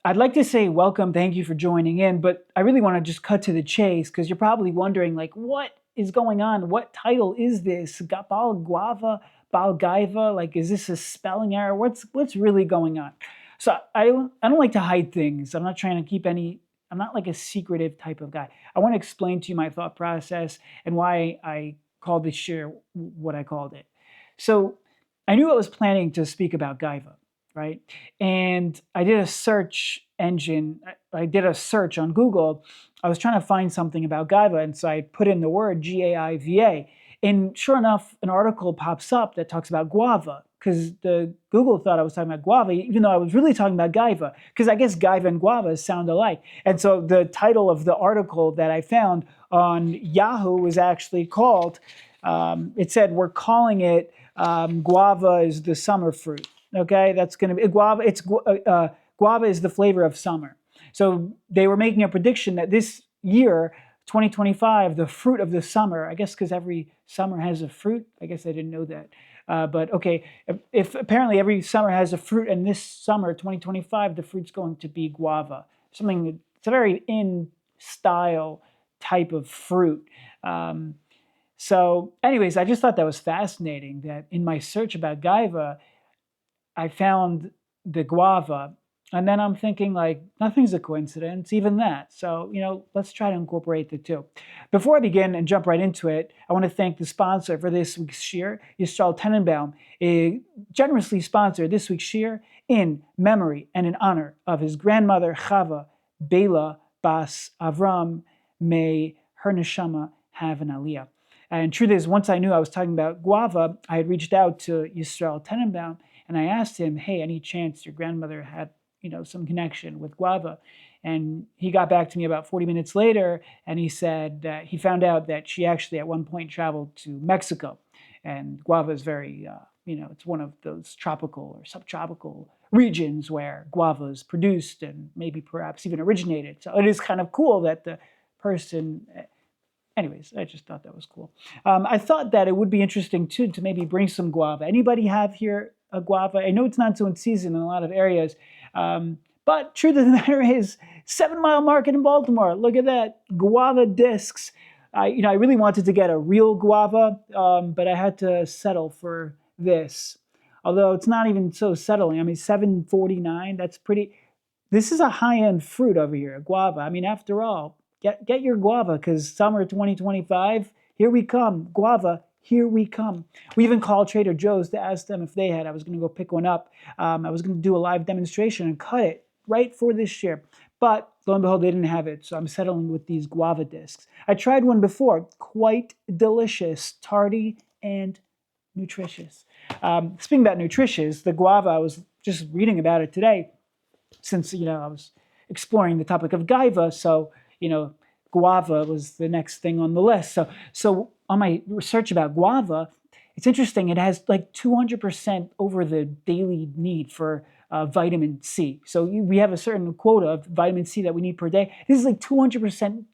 I'd like to say welcome, thank you for joining in, but I really want to just cut to the chase because you're probably wondering, like, what is going on? What title is this? Baal Guava, Baal Gaiva? Like, is this a spelling error? What's really going on? So I don't like to hide things. I'm not trying to keep any. I'm not like a secretive type of guy. I want to explain to you my thought process and why I called this share what I called it. So I knew I was planning to speak about Gaiva, right? And I did a search engine. I did a search on Google. I was trying to find something about Gaiva, and so I put in the word Gaiva, and sure enough, an article pops up that talks about guava because the Google thought I was talking about guava, even though I was really talking about Gaiva, because I guess Gaiva and guava sound alike. And so the title of the article that I found on Yahoo was actually called. It said we're calling it guava is the summer fruit. Okay, that's going to be guava. Guava is the flavor of summer. So they were making a prediction that this year, 2025, the fruit of the summer. I guess because every summer has a fruit. I guess I didn't know that. But okay, if apparently every summer has a fruit, and this summer, 2025, the fruit's going to be guava. Something. It's a very in style type of fruit. So, anyways, I just thought that was fascinating. That in my search about Gaiva, I found the guava, and then I'm thinking like nothing's a coincidence, even that. So let's try to incorporate the two. Before I begin and jump right into it, I want to thank the sponsor for this week's shir, Yisrael Tenenbaum. He generously sponsored this week's shir in memory and in honor of his grandmother Chava Bela Bas Avram. May her neshama have an aliyah. And truth is, once I knew I was talking about guava, I had reached out to Yisrael Tenenbaum and I asked him, hey, any chance your grandmother had, some connection with guava? And he got back to me about 40 minutes later, and he said that he found out that she actually at one point traveled to Mexico. And guava is very, it's one of those tropical or subtropical regions where guava is produced and maybe perhaps even originated. So it is kind of cool that the person. Anyways, I just thought that was cool. I thought that it would be interesting too to maybe bring some guava. Anybody have here a guava? I know it's not so in season in a lot of areas, but truth of the matter is, 7 Mile Market in Baltimore. Look at that, guava discs. I really wanted to get a real guava, but I had to settle for this. Although it's not even so settling. I mean, $7.49. That's pretty. This is a high-end fruit over here, guava. I mean, after all. Get your guava, because summer 2025, here we come. Guava, here we come. We even called Trader Joe's to ask them if they had. I was going to go pick one up. I was going to do a live demonstration and cut it right for this year. But lo and behold, they didn't have it, so I'm settling with these guava discs. I tried one before. Quite delicious, tarty, and nutritious. Speaking about nutritious, the guava, I was just reading about it today, since I was exploring the topic of Gaiva, so guava was the next thing on the list. So on my research about guava, it's interesting. It has like 200% over the daily need for vitamin C. So we have a certain quota of vitamin C that we need per day. This is like 200%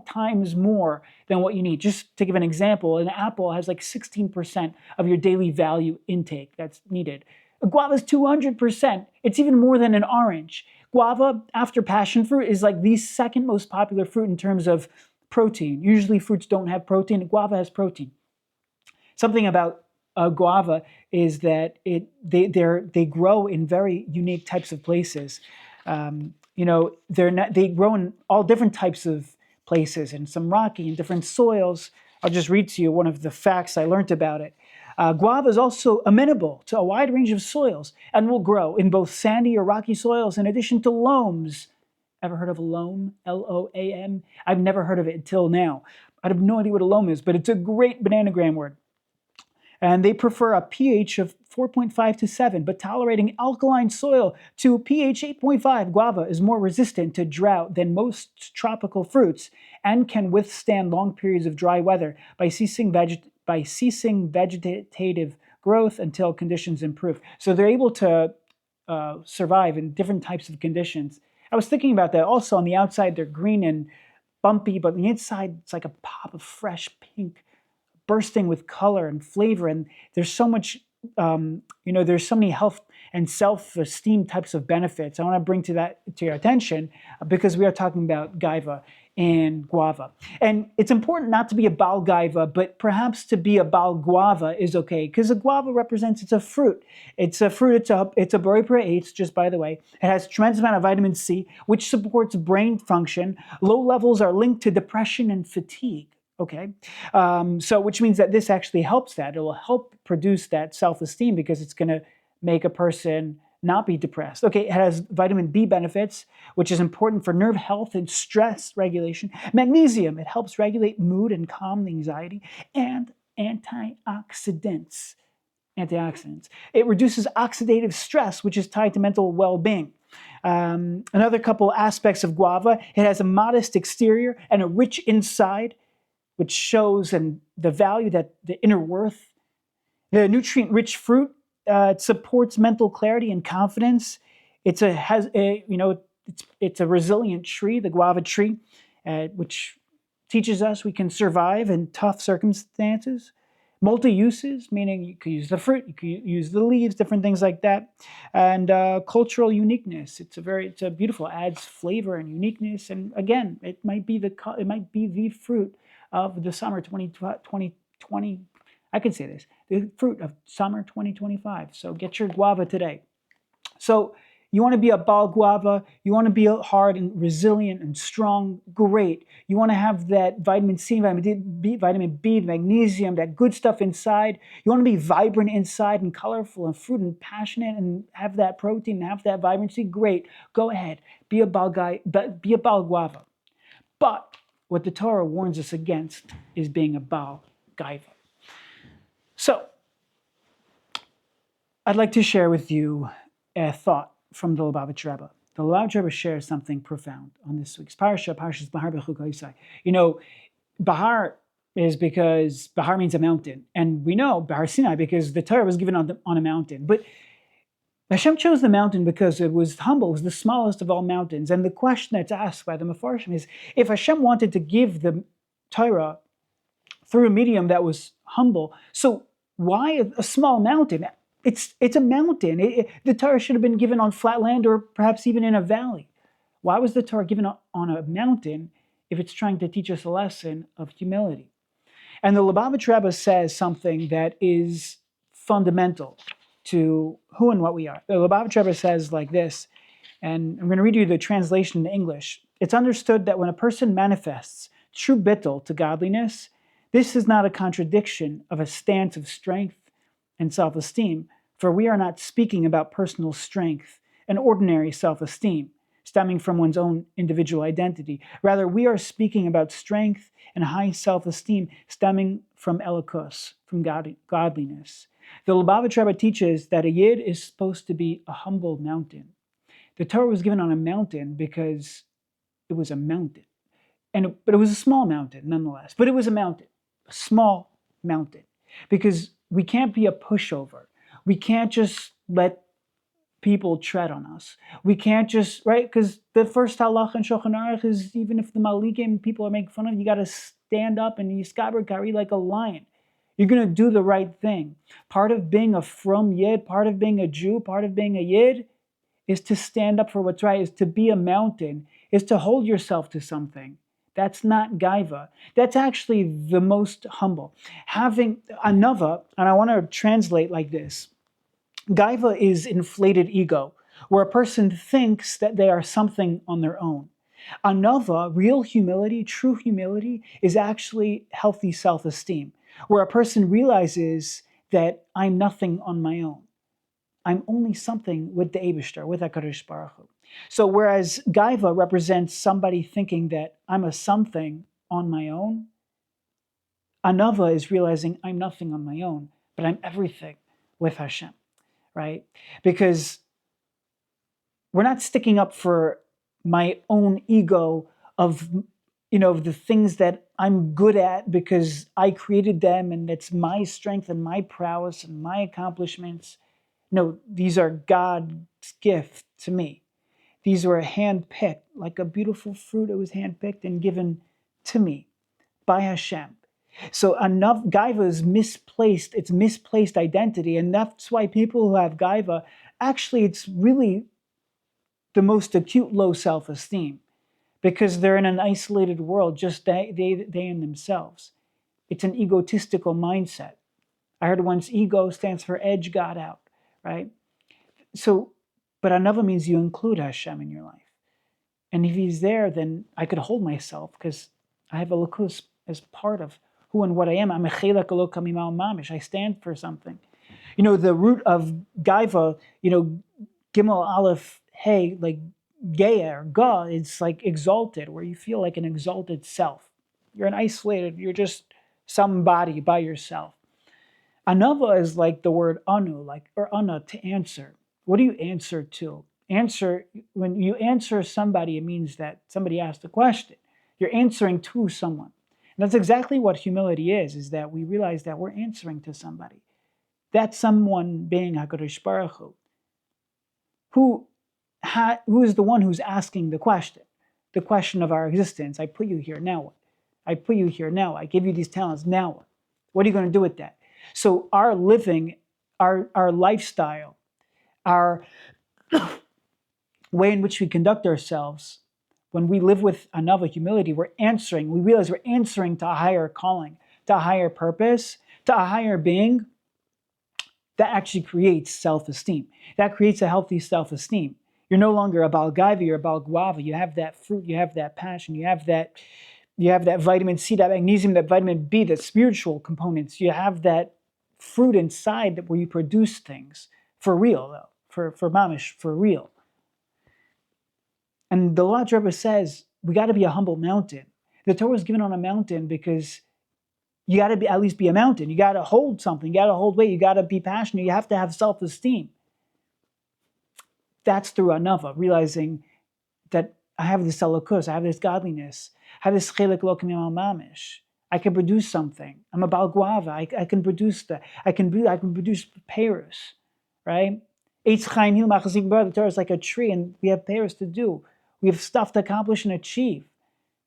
times more than what you need. Just to give an example, an apple has like 16% of your daily value intake that's needed. Guava is 200%. It's even more than an orange. Guava, after passion fruit, is like the second most popular fruit in terms of protein. Usually fruits don't have protein. Guava has protein. Something about guava is that they grow in very unique types of places. They grow in all different types of places, and some rocky and different soils. I'll just read to you one of the facts I learned about it. Guava is also amenable to a wide range of soils and will grow in both sandy or rocky soils in addition to loams. Ever heard of a loam? L-O-A-M? I've never heard of it until now. I have no idea what a loam is, but it's a great bananagram word. And they prefer a pH of 4.5 to 7, but tolerating alkaline soil to pH 8.5. Guava is more resistant to drought than most tropical fruits and can withstand long periods of dry weather by ceasing vegetative growth until conditions improve. So they're able to survive in different types of conditions. I was thinking about that. Also, on the outside, they're green and bumpy, but on the inside, it's like a pop of fresh pink, bursting with color and flavor. And there's so much, there's so many health and self-esteem types of benefits, I want to bring to your attention because we are talking about Gaiva and Guava. And it's important not to be a Baal Gaiva, but perhaps to be a Baal Guava is okay, because a guava represents, it's a fruit. It's a fruit, it's a berry praetes, just by the way. It has a tremendous amount of vitamin C, which supports brain function. Low levels are linked to depression and fatigue. Okay, so which means that this actually helps that. It will help produce that self-esteem because it's going to make a person not be depressed. Okay, it has vitamin B benefits, which is important for nerve health and stress regulation. Magnesium, it helps regulate mood and calm the anxiety. And antioxidants. It reduces oxidative stress, which is tied to mental well-being. Another couple aspects of guava, it has a modest exterior and a rich inside, which shows and the value that the inner worth. The nutrient-rich fruit, it supports mental clarity and confidence. It's a resilient tree, the guava tree, which teaches us we can survive in tough circumstances. Multi-uses, meaning you could use the fruit, you could use the leaves, different things like that. And cultural uniqueness. It's a beautiful, adds flavor and uniqueness. And again, it might be the fruit of the summer 2020. I can say this, the fruit of summer 2025. So get your guava today. So you want to be a Baal Guava, you want to be hard and resilient and strong, great. You want to have that vitamin C, vitamin B, magnesium, that good stuff inside. You want to be vibrant inside and colorful and fruit and passionate and have that protein, have that vibrancy, great. Go ahead, be a Baal Guava. But what the Torah warns us against is being a Baal Gaiva. So, I'd like to share with you a thought from the Lubavitch Rebbe. The Lubavitch Rebbe shares something profound on this week's Parsha, Parshas Bahar B'chuk Yisai. You know, Bahar is because Bahar means a mountain. And we know Bahar Sinai because the Torah was given on a mountain. But Hashem chose the mountain because it was humble, it was the smallest of all mountains. And the question that's asked by the Mefarshim is, if Hashem wanted to give the Torah through a medium that was humble, so why a small mountain? It's a mountain. The Torah should have been given on flat land or perhaps even in a valley. Why was the Torah given on a mountain if it's trying to teach us a lesson of humility? And the Lubavitch Rebbe says something that is fundamental to who and what we are. The Lubavitch Rebbe says like this, and I'm going to read you the translation in English. It's understood that when a person manifests true bittul to godliness, this is not a contradiction of a stance of strength and self-esteem, for we are not speaking about personal strength and ordinary self-esteem stemming from one's own individual identity. Rather, we are speaking about strength and high self-esteem stemming from elikos, from godliness. The Lubavitch Rebbe teaches that a yid is supposed to be a humble mountain. The Torah was given on a mountain because it was a mountain. But it was a small mountain nonetheless. But it was a mountain, a small mountain. Because we can't be a pushover. We can't just let people tread on us. We can't just, right? Because the first halacha in Shulchan Aruch is, even if the malikim people are making fun of you, got to stand up and yiskaber kari like a lion. You're going to do the right thing. Part of being a frum yid, part of being a Jew, part of being a yid is to stand up for what's right, is to be a mountain, is to hold yourself to something. That's not Gaiva. That's actually the most humble. Having anava, and I want to translate like this. Gaiva is inflated ego, where a person thinks that they are something on their own. Anava, real humility, true humility, is actually healthy self-esteem, where a person realizes that I'm nothing on my own. I'm only something with the Eibishter, with HaKadosh Baruch Hu. So whereas Gaiva represents somebody thinking that I'm a something on my own, Anava is realizing I'm nothing on my own, but I'm everything with Hashem, right? Because we're not sticking up for my own ego of, the things that I'm good at because I created them and it's my strength and my prowess and my accomplishments. No, these are God's gift to me. These were hand-picked, like a beautiful fruit. It was hand-picked and given to me by Hashem. So Gaiva is misplaced. It's misplaced identity. And that's why people who have Gaiva actually it's really the most acute low self-esteem, because they're in an isolated world, just they and themselves. It's an egotistical mindset. I heard once ego stands for edge, God out, right? So, but another means you include Hashem in your life. And if he's there, then I could hold myself because I have a lakus as part of who and what I am. I'm a chelak elokam imal mamish. I stand for something. The root of Gaiva, Gimel Aleph Hey, like Geya or Ga, it's like exalted, where you feel like an exalted self. You're an isolated, you're just somebody by yourself. Anava is like the word anu, or ana, to answer. What do you answer to? When you answer somebody, it means that somebody asked a question. You're answering to someone. And that's exactly what humility is that we realize that we're answering to somebody. That someone being HaKadosh Baruch Hu, who is the one who's asking the question of our existence. I put you here, now what? I put you here, now I give you these talents, now what? What are you going to do with that? So our living, our lifestyle, our way in which we conduct ourselves, when we live with anava humility, we realize we're answering to a higher calling, to a higher purpose, to a higher being. That actually creates self-esteem. That creates a healthy self-esteem. You're no longer a Baal Gaiva, you're a Baal Guava. You have that fruit, you have that passion, you have that vitamin C, that magnesium, that vitamin B, that spiritual components. You have that fruit inside where you produce things for real, though, for mamish, for real. And the Lord Rebbe says we got to be a humble mountain. The Torah is given on a mountain because you got to at least be a mountain. You got to hold something. You got to hold weight. You got to be passionate. You have to have self-esteem. That's through anava, realizing that I have this elokus, I have this godliness, I have this chelek lokim al mamish. I can produce something. I'm a Baal Guava. I can produce that. I can produce pears, right? The Torah is like a tree, and we have pears to do. We have stuff to accomplish and achieve.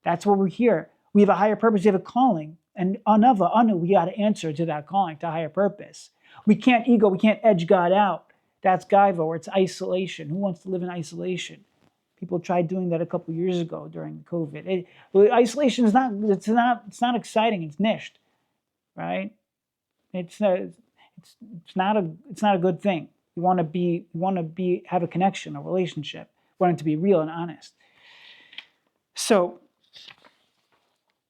That's what we're here. We have a higher purpose. We have a calling. And anu, we got to answer to that calling, to a higher purpose. We can't edge God out. That's Gaiva, or it's isolation. Who wants to live in isolation? People tried doing that a couple years ago during COVID. Isolation is not exciting. It's nished, right? It's not a good thing. You want to have a connection, a relationship. You want it to be real and honest. So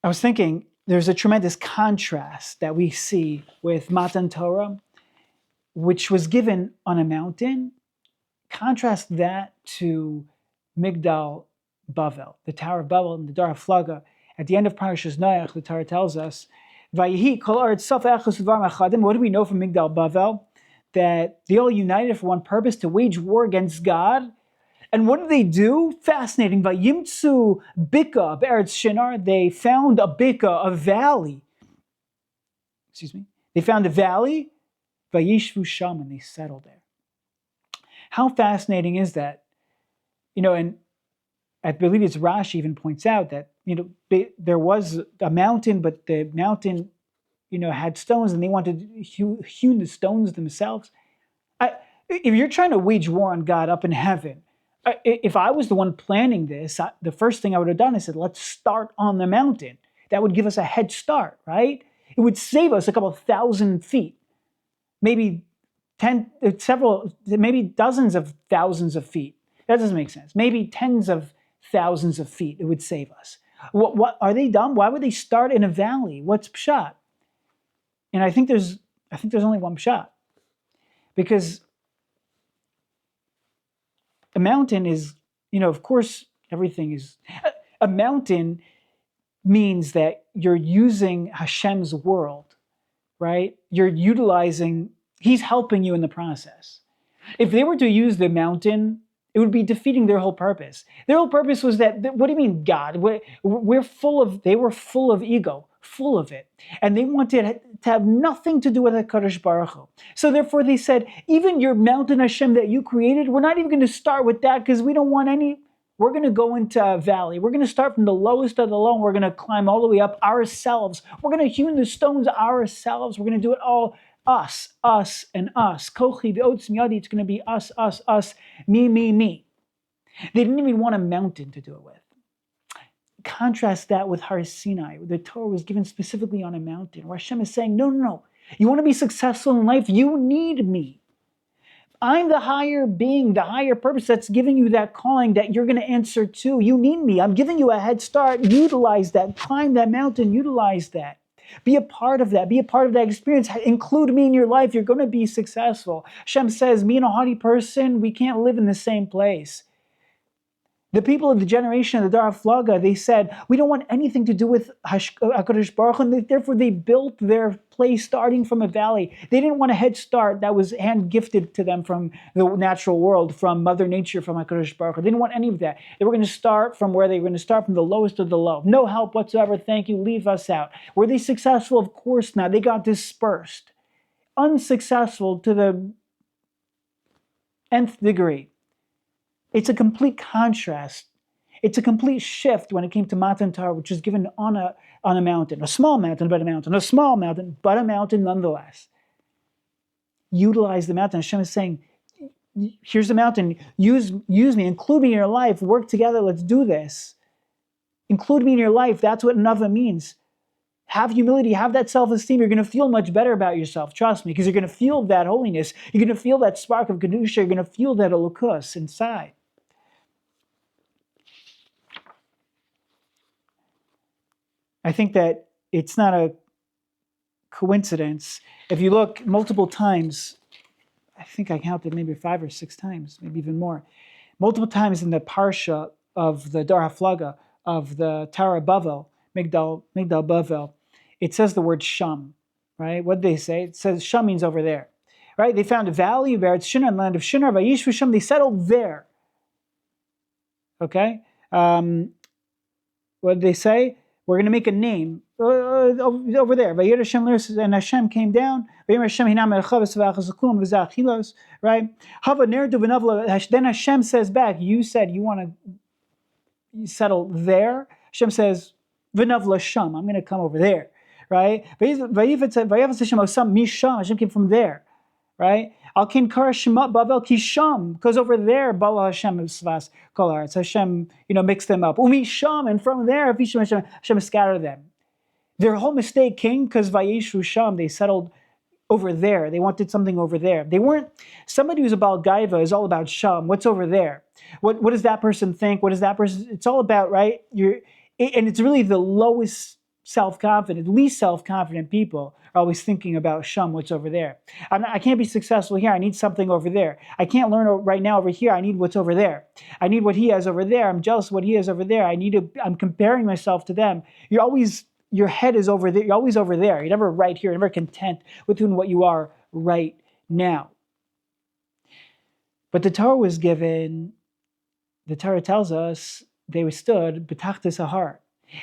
I was thinking, there's a tremendous contrast that we see with Matan Torah, which was given on a mountain. Contrast that to Migdal Bavel, the Tower of Babel and the Dar HaFlaga. At the end of Parashas Noach, the Torah tells us, Vayihi kol haaretz saf echad u'dvar machadim. What do we know from Migdal Bavel? That they all united for one purpose, to wage war against God. And what did they do? Fascinating. Vayimtzu bika be'eretz Shinar. They found a bika, a valley. They found a valley. Vayishvu sham, and they settled there. How fascinating is that? And I believe it's Rashi even points out that, there was a mountain, but the mountain, had stones, and they wanted to hew the stones themselves. If you're trying to wage war on God up in heaven, if I was the one planning this, the first thing I would have done is said, let's start on the mountain. That would give us a head start, right? It would save us a couple of 1,000 feet, maybe maybe dozens of thousands of feet. That doesn't make sense. Maybe tens of thousands of feet it would save us. What are they dumb? Why would they start in a valley? What's pshat? And I think there's only one pshat. Because a mountain is, of course, everything is... A mountain means that you're using Hashem's world, right? You're utilizing... He's helping you in the process. If they were to use the mountain, it would be defeating their whole purpose. Their whole purpose was that, what do you mean, God? They were full of ego, full of it. And they wanted to have nothing to do with HaKadosh Baruch Hu. So therefore they said, even your mountain Hashem that you created, we're not even going to start with that because we don't want any. We're going to go into a valley. We're going to start from the lowest of the low. And we're going to climb all the way up ourselves. We're going to hew the stones ourselves. We're going to do it all us, and us. Kochi v'otzim yadi, it's going to be us, me. They didn't even want a mountain to do it with. Contrast that with Har Sinai, where the Torah was given specifically on a mountain, where Hashem is saying, no. You want to be successful in life? You need me. I'm the higher being, the higher purpose that's giving you that calling that you're going to answer to. You need me. I'm giving you a head start. Utilize that. Climb that mountain. Utilize that. Be a part of that. Be a part of that experience. Include me in your life. You're going to be successful. Hashem says, me and a haughty person, we can't live in the same place. The people of the generation of the Dar HaFlaga, they said, we don't want anything to do with HaKadosh Baruch Hu, and therefore they built their place starting from a valley. They didn't want a head start that was hand-gifted to them from the natural world, from Mother Nature, from HaKadosh Baruch Hu. They didn't want any of that. They were going to start from where they were going to start, from the lowest of the low. No help whatsoever, thank you, leave us out. Were they successful? Of course not. They got dispersed. Unsuccessful to the nth degree. It's a complete contrast. It's a complete shift when it came to Matan Torah, which is given on a mountain, a small mountain, but a mountain, a small mountain, but a mountain nonetheless. Utilize the mountain. Hashem is saying, here's the mountain, use me, include me in your life, work together, let's do this. Include me in your life, that's what Nava means. Have humility, have that self-esteem. You're going to feel much better about yourself, trust me, because you're going to feel that holiness. You're going to feel that spark of Kedusha. You're going to feel that elokus inside. I think that it's not a coincidence. If you look multiple times, I think I counted maybe 5 or 6 times, maybe even more, multiple times in the Parsha of the Dar HaFlaga, of the Tower of Bavel, Migdal Bavel, it says the word Sham, right? What did they say? It says Sham means over there, right? They found a valley where it's Shinar, land of Shinar, Vayishvu Sham, they settled there. Okay? What did they say? We're going to make a name over there. And Hashem came down. Right? Then Hashem says back, you said you want to settle there. Hashem says, V'navla Sham, I'm going to come over there. Right? Hashem came from there. Right? Al-Kin Kara Shema Bavel Kisham, because over there, Bala Hashem Svas Kol Haaretz. Hashem, mixed them up. Umi Sham, and from there, Hashem scattered them. Their whole mistake came because Vayeshu Sham, they settled over there. They wanted something over there. They weren't, somebody who's about Gaiva is all about Sham. What's over there? What does that person think? What does that person, it's all about, right? And it's really the lowest self-confident, least self-confident people are always thinking about Sham, what's over there. I can't be successful here. I need something over there. I can't learn right now over here. I need what's over there. I need what he has over there. I'm jealous of what he has over there. I'm comparing myself to them. Your head is over there. You're always over there. You're never right here. You're never content with what you are right now. But the Torah was given, the Torah tells us, they stood betachtas hahar.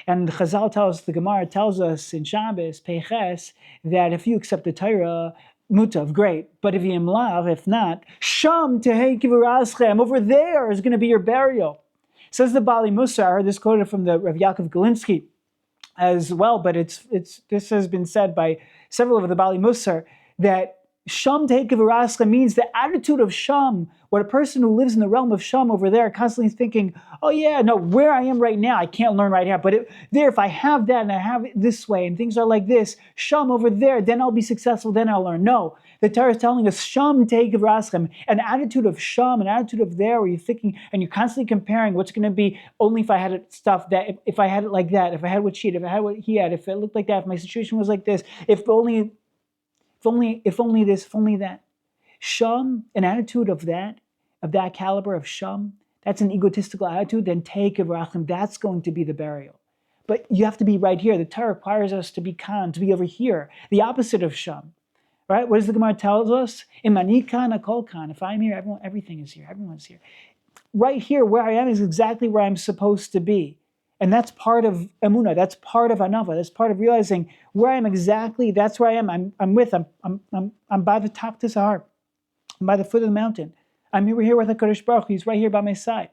And the Chazal tells us, the Gemara tells us in Shabbos, Peiches, that if you accept the Torah, mutav, great. But if you imlav, if not, sham tehei kivuraschem, over there is going to be your burial. Says the Bali Musa, I heard this quoted from the Rav Yaakov Galinsky as well, but this has been said by several of the Bali Musa, that Sham tehei kivuraschem means the attitude of Sham, what a person who lives in the realm of Sham over there constantly thinking, oh yeah, no, where I am right now, I can't learn right here. But if I have that and I have it this way and things are like this, Sham over there, then I'll be successful, then I'll learn. No, the Torah is telling us, Sham tehei kivuraschem, an attitude of Sham, an attitude of there where you're thinking and you're constantly comparing what's going to be only if I had stuff that, if I had it like that, if I had what she had, if I had what he had, if it looked like that, if my situation was like this, if only this, if only that. Sham, an attitude of that caliber of Sham, that's an egotistical attitude, then tehei kivuraschem, that's going to be the burial. But you have to be right here. The Torah requires us to be kan, to be over here, the opposite of Sham. Right? What does the Gemara tell us? Imani kan akol kan. If I'm here, everything is here. Everyone's here. Right here, where I am is exactly where I'm supposed to be. And that's part of emunah. That's part of anava. That's part of realizing where I am exactly. That's where I am. I'm by the top of the Sahar. I'm by the foot of the mountain. I'm here with HaKadosh Baruch Hu. He's right here by my side.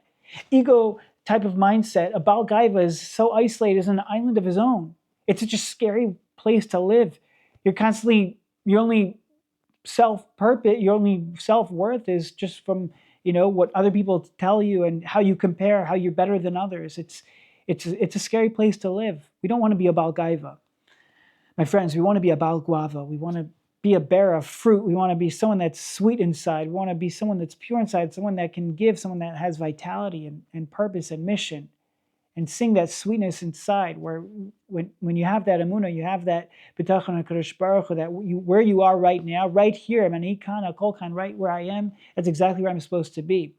Ego type of mindset. A Baal Gaiva is so isolated, is an island of his own. It's such a scary place to live. You're only self-purpose, your only self-worth is just from, what other people tell you and how you compare, how you're better than others. It's a scary place to live. We don't want to be a Baal Gaiva. My friends, we want to be a Baal Guava. We want to be a bearer of fruit. We want to be someone that's sweet inside. We want to be someone that's pure inside, someone that can give, someone that has vitality and purpose and mission, and sing that sweetness inside, where when you have that emunah, you have that bitachon HaKadosh Baruch Hu, that where you are right now, right here, Manikan, Kolkan, right where I am, that's exactly where I'm supposed to be.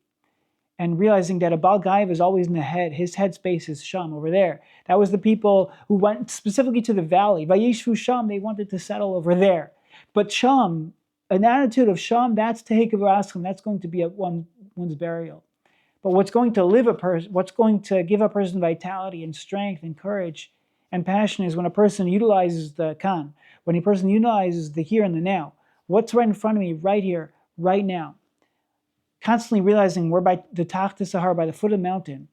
And realizing that a Baal Gaiva is always in the head. His headspace is Sham, over there. That was the people who went specifically to the valley. Vayishvu Sham, they wanted to settle over there. But Sham, an attitude of Sham, that's Tehek V'Aschem, that's going to be one's burial. But what's going to give a person vitality and strength and courage and passion is when a person utilizes the kan, when a person utilizes the here and the now. What's right in front of me, right here, right now? Constantly realizing we're by the Tachta Sahar, by the foot of the mountain.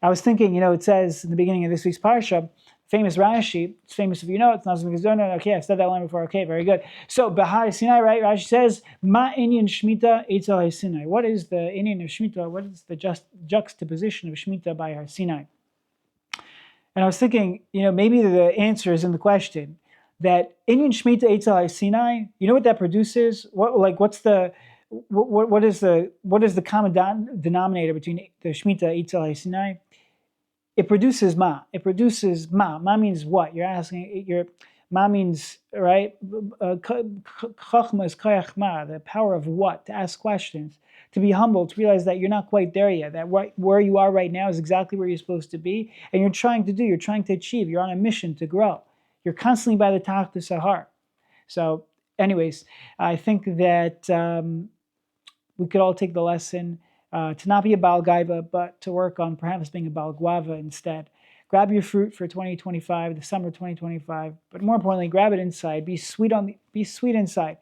I was thinking, it says in the beginning of this week's parsha, famous Rashi, it's famous if you know, it's not something no, okay, I've said that line before, okay, very good. So, Bahar Sinai, right, Rashi says, Ma inyan Shemitah Eitzel Sinai. What is the inyan of Shemitah? What is the juxtaposition of Shemitah by Har Sinai? And I was thinking, maybe the answer is in the question, that inyan Shemitah Eitzel Sinai, you know what that produces? What is the common denominator between the Shemitah Eitzel Sinai? It produces ma. It produces ma. Ma means what? You're asking. Ma means, right? Chachma is koyach ma, the power of what? To ask questions, to be humble, to realize that you're not quite there yet. That where you are right now is exactly where you're supposed to be, and you're trying to achieve. You're on a mission to grow. You're constantly by the Tachta Sahar. So, anyways, I think that we could all take the lesson. To not be a Baal Gaiva, but to work on perhaps being a Baal Guava instead. Grab your fruit for 2025, the summer 2025, but more importantly, grab it inside. Be sweet inside.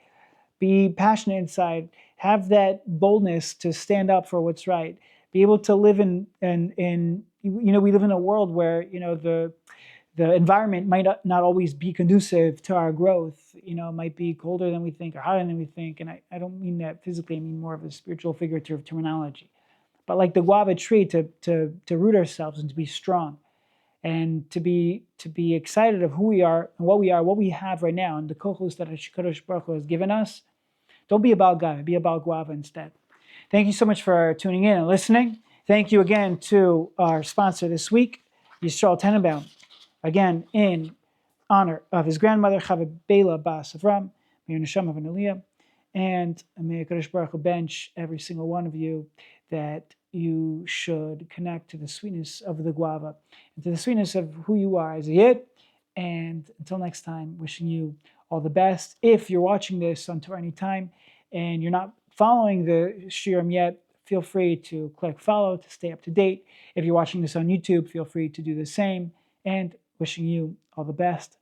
Be passionate inside. Have that boldness to stand up for what's right. Be able to live in we live in a world where the environment might not always be conducive to our growth. It might be colder than we think or hotter than we think. And I don't mean that physically, I mean more of a spiritual figurative terminology. But like the guava tree, to root ourselves and to be strong and to be excited of who we are and what we have right now, and the kochos that HaKadosh Baruch Hu has given us. Don't be a Baal Gaiva, be a Baal Guava instead. Thank you so much for tuning in and listening. Thank you again to our sponsor this week, Yisrael Tenenbaum. Again, in honor of his grandmother, Chava Bela Bas Avram, may your neshama have an aliyah, and may HaKadosh Baruch Hu bench every single one of you, that you should connect to the sweetness of the guava and to the sweetness of who you are as a yid. And until next time, wishing you all the best. If you're watching this on Torah Anytime and you're not following the shiurim yet, feel free to click follow to stay up to date. If you're watching this on YouTube, feel free to do the same. And wishing you all the best.